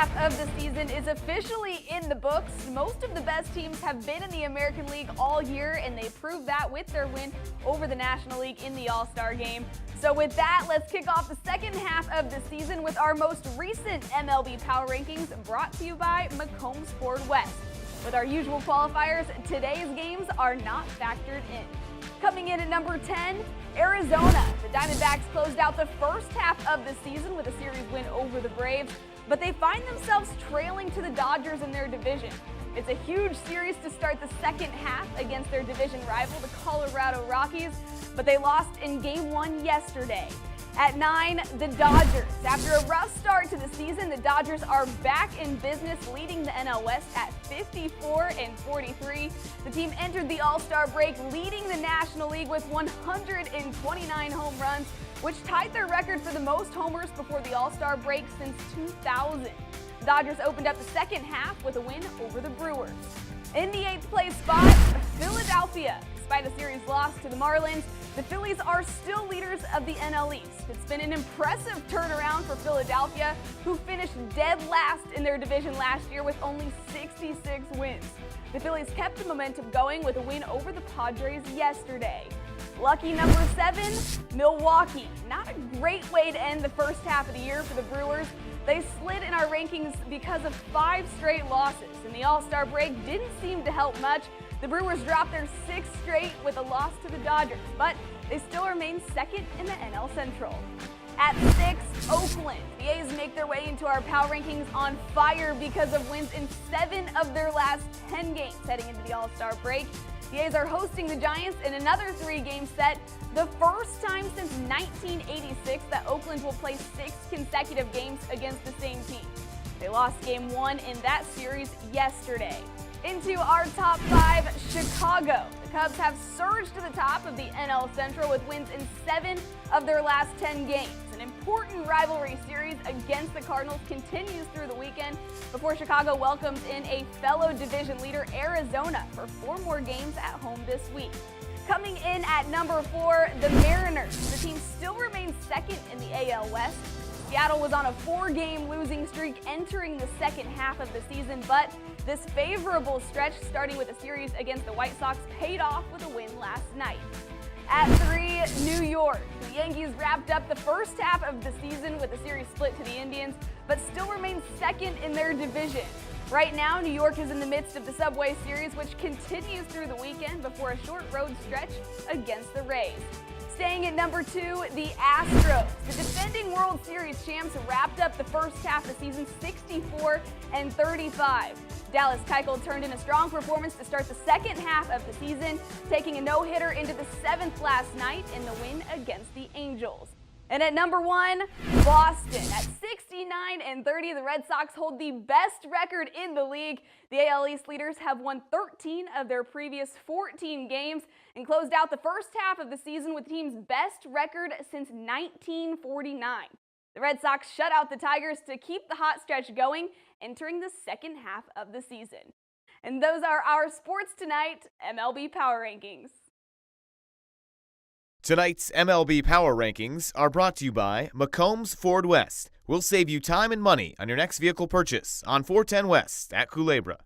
half of the season is officially in the books. Most of the best teams have been in the American League all year, and they proved that with their win over the National League in the All-Star game. So with that, let's kick off the second half of the season with our most recent MLB Power Rankings brought to you by McCombs Ford West. With our usual qualifiers, today's games are not factored in. Coming in at number 10, Arizona. The Diamondbacks closed out the first half of the season with a series win over the Braves, but they find themselves trailing to the Dodgers in their division. It's a huge series to start the second half against their division rival, the Colorado Rockies, but they lost in Game 1 yesterday. At 9, the Dodgers. After a rough start to the season, the Dodgers are back in business, leading the NL West at 54-43. The team entered the All-Star break leading the National League with 129 home runs, which tied their record for the most homers before the All-Star break since 2000. The Dodgers opened up the second half with a win over the Brewers. In the 8th place spot, Philadelphia. Despite a series loss to the Marlins, the Phillies are still leaders of the NL East. It's been an impressive turnaround for Philadelphia, who finished dead last in their division last year with only 66 wins. The Phillies kept the momentum going with a win over the Padres yesterday. Lucky number 7, Milwaukee. Not a great way to end the first half of the year for the Brewers. They slid in our rankings because of 5 straight losses, and the All-Star break didn't seem to help much. The Brewers dropped their 6th straight with a loss to the Dodgers, but they still remain second in the NL Central. At 6, Oakland. The A's make their way into our power rankings on fire because of wins in 7 of their last 10 games heading into the All-Star break. The A's are hosting the Giants in another 3-game set, the first time since 1986 that Oakland will play 6 consecutive games against the same team. They lost Game 1 in that series yesterday. Into our top 5, Chicago. The Cubs have surged to the top of the NL Central with wins in 7 of their last 10 games. An important rivalry series against the Cardinals continues through the weekend before Chicago welcomes in a fellow division leader, Arizona, for 4 more games at home this week. Coming in at number 4, the Mariners. The team still remains second in the AL West. Seattle was on a 4-game losing streak entering the second half of the season, but this favorable stretch, starting with a series against the White Sox, paid off with a win last night. At 3, New York. The Yankees wrapped up the first half of the season with a series split to the Indians, but still remain second in their division. Right now, New York is in the midst of the Subway Series, which continues through the weekend before a short road stretch against the Rays. Staying at number 2, the Astros. The defending World Series champs wrapped up the first half of the season 64-35. Dallas Keuchel turned in a strong performance to start the second half of the season, taking a no-hitter into the 7th last night in the win against the Angels. And at number 1, Boston. At 69-30, the Red Sox hold the best record in the league. The AL East leaders have won 13 of their previous 14 games and closed out the first half of the season with the team's best record since 1949. The Red Sox shut out the Tigers to keep the hot stretch going, entering the second half of the season. And those are our Sports Tonight MLB Power Rankings. Tonight's MLB Power Rankings are brought to you by McCombs Ford West. We'll save you time and money on your next vehicle purchase on 410 West at Culebra.